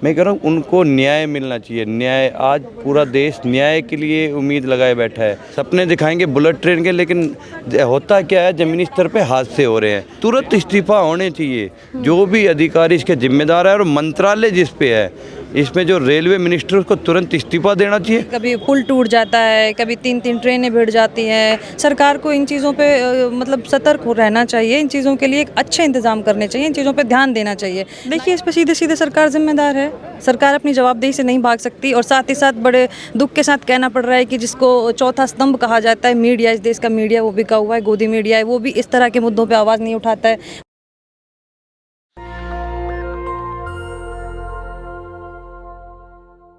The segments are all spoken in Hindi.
मैं कह रहा हूँ उनको न्याय मिलना चाहिए। न्याय, आज पूरा देश न्याय के लिए उम्मीद लगाए बैठा है। सपने दिखाएंगे बुलेट ट्रेन के, लेकिन होता क्या है, ज़मीनी स्तर पे हादसे हो रहे हैं। तुरंत इस्तीफा होने चाहिए जो भी अधिकारी इसके जिम्मेदार है, और मंत्रालय जिस पे है, इसमें जो रेलवे मिनिस्टर, उसको तुरंत इस्तीफा देना चाहिए। कभी पुल टूट जाता है, कभी 3-3 ट्रेनें भिड़ जाती हैं। सरकार को इन चीज़ों पे मतलब सतर्क हो रहना चाहिए। इन चीज़ों के लिए एक अच्छे इंतज़ाम करने चाहिए, इन चीज़ों पे ध्यान देना चाहिए। देखिए, इस पे सीधे सीधे सरकार जिम्मेदार है। सरकार अपनी जवाबदेही से नहीं भाग सकती, और साथ ही साथ बड़े दुख के साथ कहना पड़ रहा है कि जिसको चौथा स्तंभ कहा जाता है मीडिया, इस देश का मीडिया, वो बिका हुआ है, गोदी मीडिया है, वो भी इस तरह के मुद्दों पर आवाज़ नहीं उठाता है।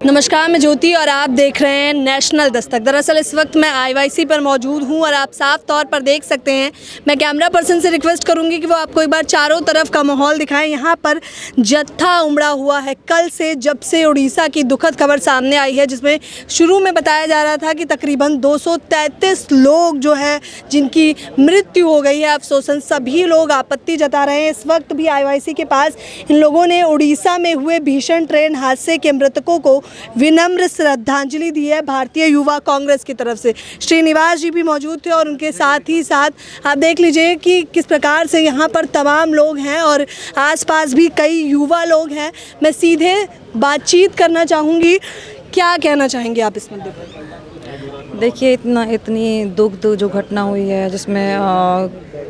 नमस्कार, मैं ज्योति और आप देख रहे हैं नेशनल दस्तक। दरअसल इस वक्त मैं आईवाईसी पर मौजूद हूं और आप साफ तौर पर देख सकते हैं। मैं कैमरा पर्सन से रिक्वेस्ट करूंगी कि वो आपको एक बार चारों तरफ का माहौल दिखाएं। यहां पर जत्था उमड़ा हुआ है कल से, जब से उड़ीसा की दुखद खबर सामने आई है, जिसमें शुरू में बताया जा रहा था कि तकरीबन 233 लोग जो है जिनकी मृत्यु हो गई है। अफसोसन सभी लोग आपत्ति जता रहे हैं। इस वक्त भी आईवाईसी के पास इन लोगों ने उड़ीसा में हुए भीषण ट्रेन हादसे के मृतकों को विनम्र श्रद्धांजलि दी है भारतीय युवा कांग्रेस की तरफ से। श्रीनिवास जी भी मौजूद थे और उनके साथ ही साथ आप देख लीजिए कि किस प्रकार से यहाँ पर तमाम लोग हैं और आसपास भी कई युवा लोग हैं। मैं सीधे बातचीत करना चाहूँगी, क्या कहना चाहेंगे आप इस मुद्दे पर? देखिए, इतनी दुख जो घटना हुई है, जिसमें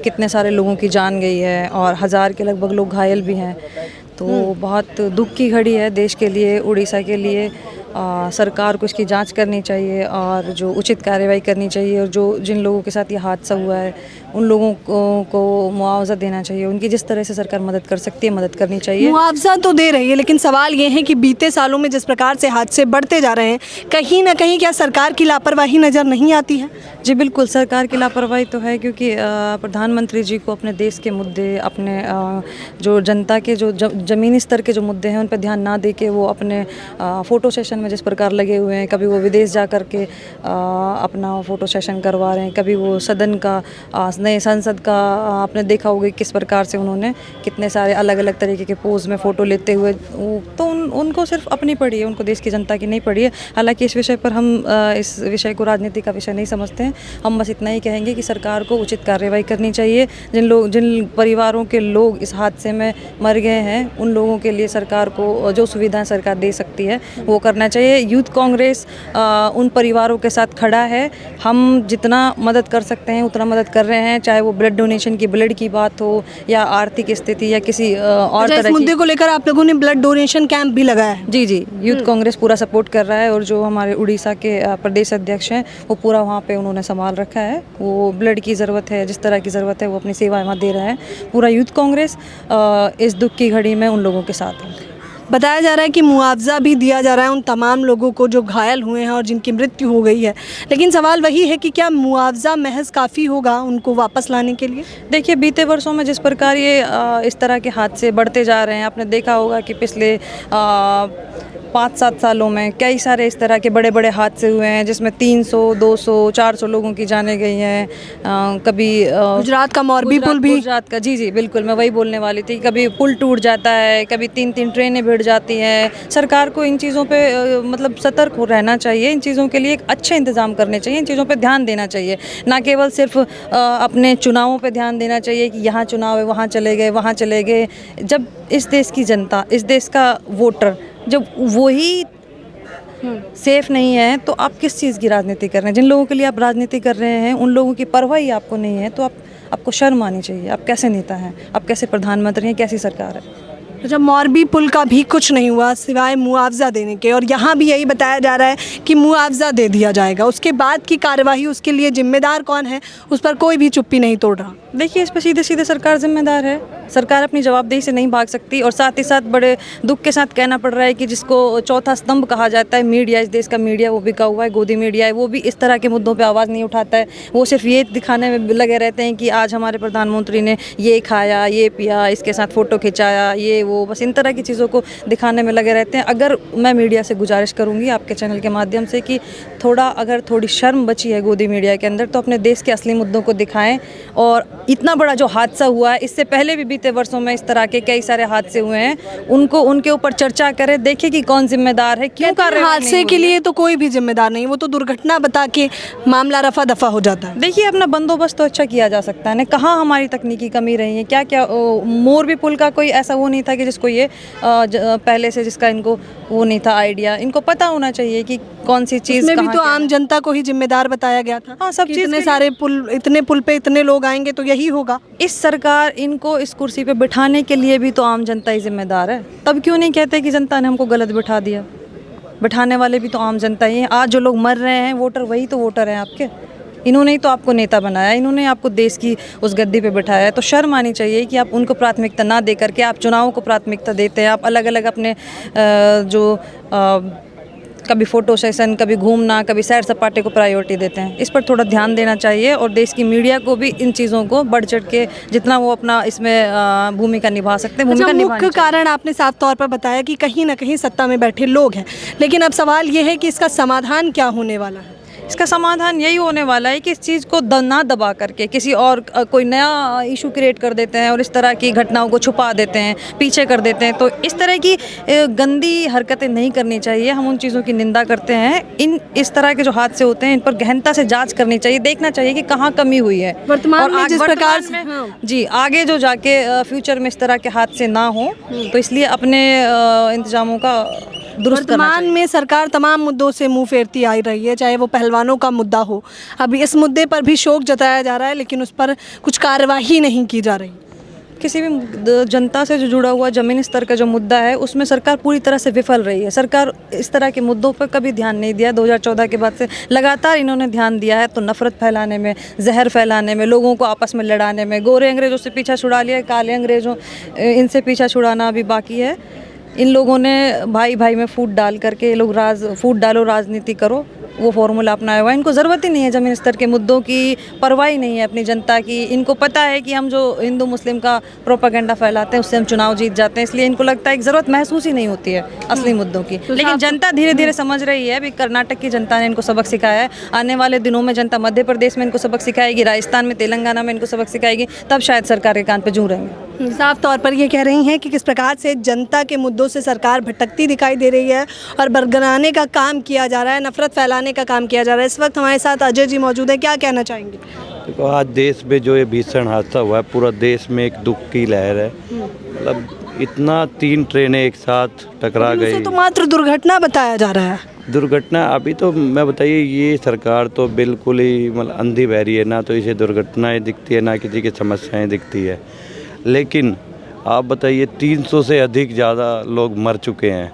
कितने सारे लोगों की जान गई है और 1000 के लगभग लोग घायल भी हैं, तो बहुत दुख की घड़ी है देश के लिए, उड़ीसा के लिए। सरकार को इसकी जांच करनी चाहिए और जो उचित कार्रवाई करनी चाहिए, और जो जिन लोगों के साथ ये हादसा हुआ है उन लोगों को मुआवजा देना चाहिए। उनकी जिस तरह से सरकार मदद कर सकती है, मदद करनी चाहिए। मुआवजा तो दे रही है, लेकिन सवाल ये है कि बीते सालों में जिस प्रकार से हादसे बढ़ते जा रहे हैं, कहीं ना कहीं क्या सरकार की लापरवाही नज़र नहीं आती है? जी बिल्कुल, सरकार की लापरवाही तो है, क्योंकि प्रधानमंत्री जी को अपने देश के मुद्दे, अपने जो जनता के जो ज़मीनी स्तर के जो मुद्दे हैं उन पर ध्यान ना दे के वो अपने फ़ोटो सेशन में जिस प्रकार लगे हुए हैं, कभी वो विदेश जा कर के अपना फ़ोटो सेशन करवा रहे हैं, कभी वो सदन का, नए संसद का, आपने देखा होगा किस प्रकार से उन्होंने कितने सारे अलग अलग तरीके के पोज में फ़ोटो लेते हुए, तो उनको सिर्फ अपनी पड़ी है, उनको देश की जनता की नहीं पड़ी है। हालांकि इस विषय पर हम इस विषय को राजनीति का विषय नहीं समझते हैं। हम बस इतना ही कहेंगे कि सरकार को उचित कार्रवाई करनी चाहिए। जिन परिवारों के लोग इस हादसे में मर गए हैं, उन लोगों के लिए सरकार को जो सुविधाएं सरकार दे सकती है वो करना चाहिए। यूथ कांग्रेस उन परिवारों के साथ खड़ा है। हम जितना मदद कर सकते हैं उतना मदद कर रहे हैं, चाहे वो ब्लड डोनेशन की, ब्लड की बात हो, या आर्थिक स्थिति, या किसी और तरह इस मुद्दे को लेकर आप लोगों ने ब्लड डोनेशन कैंप भी लगाया है? जी, यूथ कांग्रेस पूरा सपोर्ट कर रहा है, और जो हमारे उड़ीसा के प्रदेश अध्यक्ष हैं वो पूरा वहाँ पे उन्होंने संभाल रखा है। वो ब्लड की ज़रूरत है, जिस तरह की ज़रूरत है वो अपनी सेवाएं वहाँ दे रहे हैं। पूरा यूथ कांग्रेस इस दुख की घड़ी में उन लोगों के साथ है। बताया जा रहा है कि मुआवजा भी दिया जा रहा है उन तमाम लोगों को जो घायल हुए हैं और जिनकी मृत्यु हो गई है, लेकिन सवाल वही है कि क्या मुआवजा महज काफ़ी होगा उनको वापस लाने के लिए? देखिए, बीते वर्षों में जिस प्रकार ये इस तरह के हादसे बढ़ते जा रहे हैं, आपने देखा होगा कि पिछले 5-7 सालों में कई सारे इस तरह के बड़े बड़े हादसे हुए हैं, जिसमें 300, 200, 400 लोगों की जानें गई हैं। कभी गुजरात का मोरबी पुल भी, गुजरात का, जी बिल्कुल, मैं वही बोलने वाली थी। कभी पुल टूट जाता है, कभी 3-3 ट्रेनें भिड़ जाती हैं। सरकार को इन चीज़ों पे मतलब सतर्क हो रहना चाहिए। इन चीज़ों के लिए एक अच्छे इंतज़ाम करने चाहिए, इन चीज़ों पे ध्यान देना चाहिए। ना केवल सिर्फ अपने चुनावों पे ध्यान देना चाहिए कि यहाँ चुनाव है, वहाँ चले गए, वहाँ चले गए। जब इस देश की जनता, इस देश का वोटर, जब वही सेफ नहीं है, तो आप किस चीज़ की राजनीति कर रहे हैं? जिन लोगों के लिए आप राजनीति कर रहे हैं उन लोगों की परवाह ही आपको नहीं है, तो आपको शर्म आनी चाहिए। आप कैसे नेता हैं? आप कैसे प्रधानमंत्री हैं? कैसी सरकार है? जब मोरबी पुल का भी कुछ नहीं हुआ सिवाय मुआवजा देने के, और यहाँ भी यही बताया जा रहा है कि मुआवजा दे दिया जाएगा, उसके बाद की कार्यवाही, उसके लिए जिम्मेदार कौन है, उस पर कोई भी चुप्पी नहीं तोड़ रहा। देखिए, इस पर सीधे सीधे सरकार जिम्मेदार है। सरकार अपनी जवाबदेही से नहीं भाग सकती, और साथ ही साथ बड़े दुख के साथ कहना पड़ रहा है कि जिसको चौथा स्तंभ कहा जाता है मीडिया, इस देश का मीडिया, वो बिका हुआ है, गोदी मीडिया है, वो भी इस तरह के मुद्दों पे आवाज़ नहीं उठाता है। वो सिर्फ ये दिखाने में लगे रहते हैं कि आज हमारे प्रधानमंत्री ने ये खाया, ये पिया, इसके साथ फ़ोटो खिंचाया, ये वो बस इन तरह की चीज़ों को दिखाने में लगे रहते हैं। अगर मैं मीडिया से गुजारिश करूँगी आपके चैनल के माध्यम से कि अगर थोड़ी शर्म बची है गोदी मीडिया के अंदर तो अपने देश के असली मुद्दों को दिखाएं। और इतना बड़ा जो हादसा हुआ है, इससे पहले भी बीते वर्षों में इस तरह के कई सारे हादसे हुए हैं, उनके ऊपर चर्चा करें, देखें कि कौन जिम्मेदार है, क्यों कार्रवाई नहीं हादसे हुई के है। लिए तो कोई भी जिम्मेदार नहीं, वो तो दुर्घटना बता के मामला रफा दफा हो जाता है। देखिए, अपना बंदोबस्त तो अच्छा किया जा सकता है ना, कहाँ हमारी तकनीकी कमी रही है, क्या क्या मोरबी पुल का कोई ऐसा वो नहीं था कि जिसको ये पहले से जिसका इनको वो नहीं था आइडिया, इनको पता होना चाहिए कि कौन सी चीज़ इसमें भी कहाँ तो क्या आम है। जनता को ही जिम्मेदार बताया गया था। हाँ, सब कि चीज़ इतने के सारे पुल, इतने पुल पे इतने लोग आएंगे तो यही होगा। इस सरकार इनको इस कुर्सी पे बिठाने के लिए भी तो आम जनता ही जिम्मेदार है। तब क्यों नहीं कहते कि जनता ने हमको गलत बिठा दिया? बिठाने वाले भी तो आम जनता ही है। आज जो लोग मर रहे हैं वोटर, वही तो वोटर हैं आपके। इन्होंने ही तो आपको नेता बनाया, इन्होंने आपको देश की उस गद्दी पे बिठाया है। तो शर्म आनी चाहिए कि आप उनको प्राथमिकता ना दे करके आप चुनावों को प्राथमिकता देते हैं। आप अलग अलग अपने कभी फ़ोटो सेशन, कभी घूमना, कभी सैर सपाटे को प्रायोरिटी देते हैं। इस पर थोड़ा ध्यान देना चाहिए और देश की मीडिया को भी इन चीज़ों को बढ़ चढ़ के जितना वो अपना इसमें भूमिका निभा सकते हैं, भूमिका अच्छा, निभानी मुख्य चाहिए। कारण आपने साफ तौर पर बताया कि कहीं ना कहीं सत्ता में बैठे लोग हैं, लेकिन अब सवाल ये है कि इसका समाधान क्या होने वाला है? इसका समाधान यही होने वाला है कि इस चीज़ को ना दबा करके किसी और कोई नया इशू क्रिएट कर देते हैं और इस तरह की घटनाओं को छुपा देते हैं, पीछे कर देते हैं। तो इस तरह की गंदी हरकतें नहीं करनी चाहिए। हम उन चीज़ों की निंदा करते हैं। इस तरह के जो हादसे होते हैं इन पर गहनता से जांच करनी चाहिए, देखना चाहिए कि कहाँ कमी हुई है। वर्तमान और में जिस वर्तमान प्रकार से- में- हाँ। जी, आगे जो जाके फ्यूचर में इस तरह के हादसे ना हो, तो इसलिए अपने इंतजामों का दुरुस्त करना वर्तमान में सरकार तमाम मुद्दों से मुंह फेरती आ रही है, चाहे वो पहलवानों का मुद्दा हो। अभी इस मुद्दे पर भी शोक जताया जा रहा है, लेकिन उस पर कुछ कार्यवाही नहीं की जा रही। किसी भी जनता से जो जुड़ा हुआ ज़मीनी स्तर का जो मुद्दा है उसमें सरकार पूरी तरह से विफल रही है। सरकार इस तरह के मुद्दों पर कभी ध्यान नहीं दिया। 2014 के बाद से लगातार इन्होंने ध्यान दिया है तो नफ़रत फैलाने में, जहर फैलाने में, लोगों को आपस में लड़ाने में। गोरे अंग्रेज़ों से पीछा छुड़ा लिया, काले अंग्रेज़ों इनसे पीछा छुड़ाना अभी बाकी है। इन लोगों ने भाई भाई में फूट डाल करके ये लोग फूट डालो राजनीति करो, वो फॉर्मूला अपनाया हुआ है। इनको ज़रूरत ही नहीं है ज़मीनी स्तर के मुद्दों की, परवाह ही नहीं है अपनी जनता की। इनको पता है कि हम जो हिंदू मुस्लिम का प्रोपेगेंडा फैलाते हैं उससे हम चुनाव जीत जाते हैं, इसलिए इनको लगता है कि ज़रूरत महसूस ही नहीं होती है असली मुद्दों की। लेकिन जनता धीरे धीरे समझ रही है। अभी कर्नाटक की जनता ने इनको सबक सिखाया है। आने वाले दिनों में जनता मध्य प्रदेश में इनको सबक सिखाएगी, राजस्थान में, तेलंगाना में इनको सबक सिखाएगी, तब शायद सरकार के कान पे जूं रहेंगे। साफ तौर पर ये कह रही हैं कि किस प्रकार से जनता के मुद्दों से सरकार भटकती दिखाई दे रही है और बरगलाने का काम किया जा रहा है, नफरत फैलाने का काम किया जा रहा है। इस वक्त हमारे साथ अजय जी मौजूद है, क्या कहना चाहेंगे? देखो, आज देश में जो ये भीषण हादसा हुआ है, पूरा देश में एक दुख की लहर है। मतलब इतना 3 ट्रेनें एक साथ टकरा उसे गई। तो मात्र दुर्घटना बताया जा रहा है। दुर्घटना अभी तो मैं बताइए, ये सरकार तो बिल्कुल ही मतलब अंधी बहरी है। ना तो इसे दुर्घटनाएं दिखती है, ना किसी की समस्याएं दिखती है। लेकिन आप बताइए, 300 से अधिक ज़्यादा लोग मर चुके हैं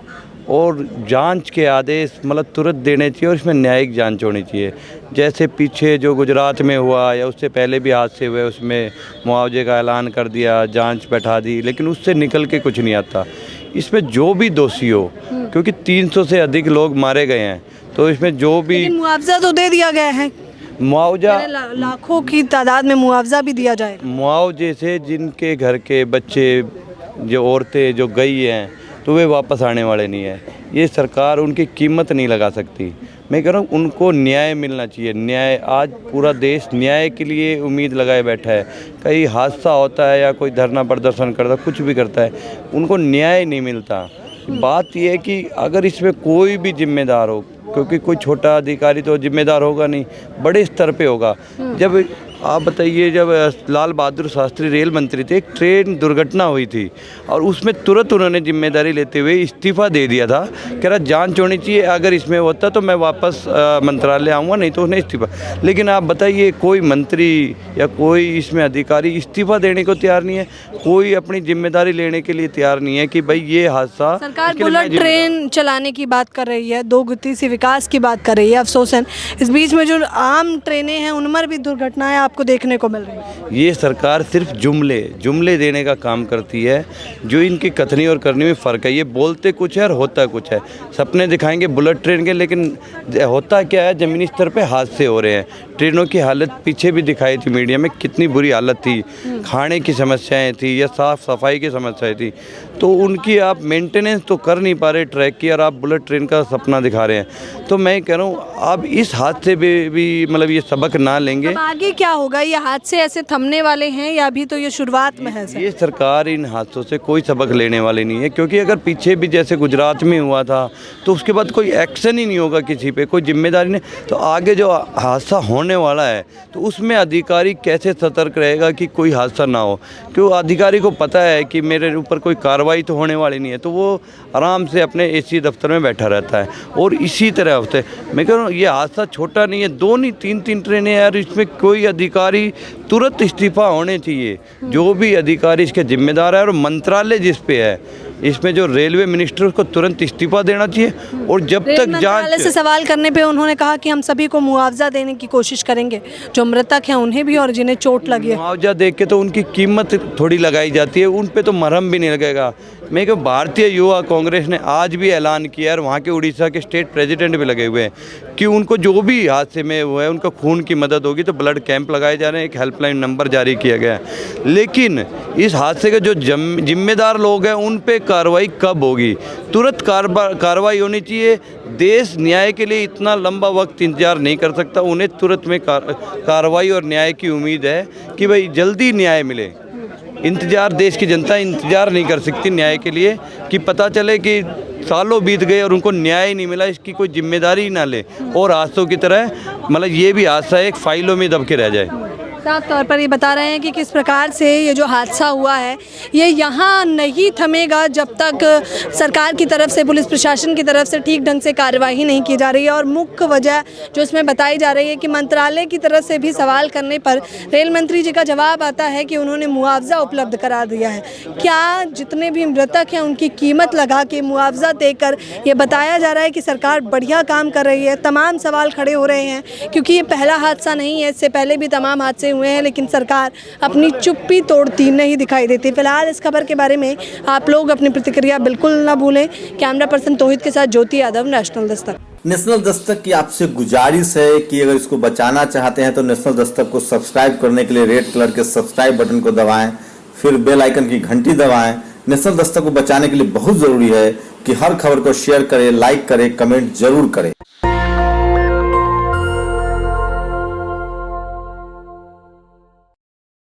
और जांच के आदेश मतलब तुरंत देने चाहिए और इसमें न्यायिक जांच होनी चाहिए। जैसे पीछे जो गुजरात में हुआ या उससे पहले भी हादसे हुए, उसमें मुआवजे का ऐलान कर दिया, जांच बैठा दी, लेकिन उससे निकल के कुछ नहीं आता। इसमें जो भी दोषी हो, क्योंकि 300 से अधिक लोग मारे गए हैं, तो इसमें जो भी लेकिन मुआवजा तो दे दिया गया है। मुआवजा, लाखों की तादाद में मुआवजा भी दिया जाएगा। मुआवजे से जिनके घर के बच्चे, जो औरतें जो गई हैं, तो वे वापस आने वाले नहीं हैं। ये सरकार उनकी कीमत नहीं लगा सकती। मैं कह रहा हूँ उनको न्याय मिलना चाहिए। न्याय, आज पूरा देश न्याय के लिए उम्मीद लगाए बैठा है। कहीं हादसा होता है या कोई धरना प्रदर्शन करता, कुछ भी करता है, उनको न्याय नहीं मिलता। बात यह है कि अगर इसमें कोई भी जिम्मेदार हो, क्योंकि कोई छोटा अधिकारी तो जिम्मेदार होगा नहीं, बड़े स्तर पे होगा। जब आप बताइए, जब लाल बहादुर शास्त्री रेल मंत्री थे, एक ट्रेन दुर्घटना हुई थी और उसमें तुरंत उन्होंने जिम्मेदारी लेते हुए इस्तीफ़ा दे दिया था। कह रहा जांच होनी चाहिए, अगर इसमें होता तो मैं वापस मंत्रालय आऊँगा, नहीं तो उन्हें इस्तीफ़ा। लेकिन आप बताइए, कोई मंत्री या कोई इसमें अधिकारी इस्तीफ़ा देने को तैयार नहीं है, कोई अपनी जिम्मेदारी लेने के लिए तैयार नहीं है कि भाई ये हादसा। सरकार बुलेट ट्रेन चलाने की बात कर रही है, 2 गति से विकास की बात कर रही है। अफसोस है इस बीच में जो आम ट्रेनें हैं उन पर भी दुर्घटनाएं आपको देखने को मिल रही है। ये सरकार सिर्फ जुमले देने का काम करती है। जो इनकी कथनी और करनी में फ़र्क है। ये बोलते कुछ है और होता कुछ है। सपने दिखाएंगे बुलेट ट्रेन के, लेकिन होता क्या है, ज़मीनी स्तर पे हादसे हो रहे हैं। ट्रेनों की हालत पीछे भी दिखाई थी मीडिया में, कितनी बुरी हालत थी, खाने की समस्याएं थी या साफ़ सफाई की समस्याएं थी। तो उनकी आप मेंटेनेंस तो कर नहीं पा रहे ट्रैक की, और आप बुलेट ट्रेन का सपना दिखा रहे हैं। तो मैं कह रहा हूँ आप इस हादसे भी मतलब ये सबक ना लेंगे। अब आगे क्या होगा? ये हादसे ऐसे थमने वाले हैं या अभी तो ये शुरुआत में है सर? ये सरकार इन हादसों से कोई सबक लेने वाली नहीं है, क्योंकि अगर पीछे भी जैसे गुजरात में हुआ था तो उसके बाद कोई एक्शन ही नहीं होगा, किसी पे कोई जिम्मेदारी नहीं, तो आगे जो हादसा होने वाला है तो उसमें अधिकारी कैसे सतर्क रहेगा कि कोई हादसा ना हो। क्यों अधिकारी को पता है कि मेरे ऊपर कोई कार्रवाई तो होने वाली नहीं है, तो वो आराम से अपने एसी दफ्तर में बैठा रहता है। और इसी तरह होते मैं कह रहा हूँ ये हादसा छोटा नहीं है, 2 नहीं 3 ट्रेनें यार, इसमें कोई अधिकारी तुरंत इस्तीफा होने चाहिए, जो भी अधिकारी इसके जिम्मेदार है, और मंत्रालय जिस पे है इसमें जो रेलवे मिनिस्टर उसको तुरंत इस्तीफा देना चाहिए। और जब तक मंत्रालय से सवाल करने पे उन्होंने कहा कि हम सभी को मुआवजा देने की कोशिश करेंगे, जो मृतक हैं उन्हें भी और जिन्हें चोट लगी है। मुआवजा देख के तो उनकी कीमत थोड़ी लगाई जाती है, उन पे तो मरहम भी नहीं लगेगा। मैं क्या भारतीय युवा कांग्रेस ने आज भी ऐलान किया है, वहाँ के उड़ीसा के स्टेट प्रेसिडेंट भी लगे हुए हैं कि उनको जो भी हादसे में हुआ है उनका खून की मदद होगी, तो ब्लड कैंप लगाए जा रहे हैं, एक हेल्पलाइन नंबर जारी किया गया है। लेकिन इस हादसे के जो जिम्मेदार लोग हैं उन पे कार्रवाई कब होगी? तुरंत कार्रवाई होनी चाहिए। देश न्याय के लिए इतना लंबा वक्त इंतजार नहीं कर सकता, उन्हें तुरंत में कार्रवाई और न्याय की उम्मीद है कि भाई जल्दी न्याय मिले। इंतज़ार देश की जनता इंतज़ार नहीं कर सकती न्याय के लिए, कि पता चले कि सालों बीत गए और उनको न्याय नहीं मिला, इसकी कोई जिम्मेदारी ही ना ले, और हादसों की तरह मतलब ये भी हादसा एक फाइलों में दब के रह जाए। साफ तौर पर ये बता रहे हैं कि किस प्रकार से ये जो हादसा हुआ है ये यहाँ नहीं थमेगा जब तक सरकार की तरफ से, पुलिस प्रशासन की तरफ से ठीक ढंग से कार्रवाई नहीं की जा रही है। और मुख्य वजह जो इसमें बताई जा रही है कि मंत्रालय की तरफ से भी सवाल करने पर रेल मंत्री जी का जवाब आता है कि उन्होंने मुआवजा उपलब्ध करा दिया है। क्या जितने भी मृतक हैं उनकी कीमत लगा के मुआवजा देकर ये बताया जा रहा है कि सरकार बढ़िया काम कर रही है? तमाम सवाल खड़े हो रहे हैं क्योंकि ये पहला हादसा नहीं है, इससे पहले भी तमाम हादसे हुए हैं, लेकिन सरकार अपनी चुप्पी तोड़ती नहीं दिखाई देती। फिलहाल इस खबर के बारे में आप लोग अपनी प्रतिक्रिया बिल्कुल ना भूलें। कैमरा पर्सन तोहिद के साथ ज्योति यादव, नेशनल दस्तक। नेशनल दस्तक की आपसे गुजारिश है कि अगर इसको बचाना चाहते हैं तो नेशनल दस्तक को सब्सक्राइब करने के लिए रेड कलर के सब्सक्राइब बटन को दबाएं, फिर बेल आइकन की घंटी दबाएं। नेशनल दस्तक को बचाने के लिए बहुत जरूरी है कि हर खबर को शेयर करें, लाइक करें, कमेंट जरूर करें।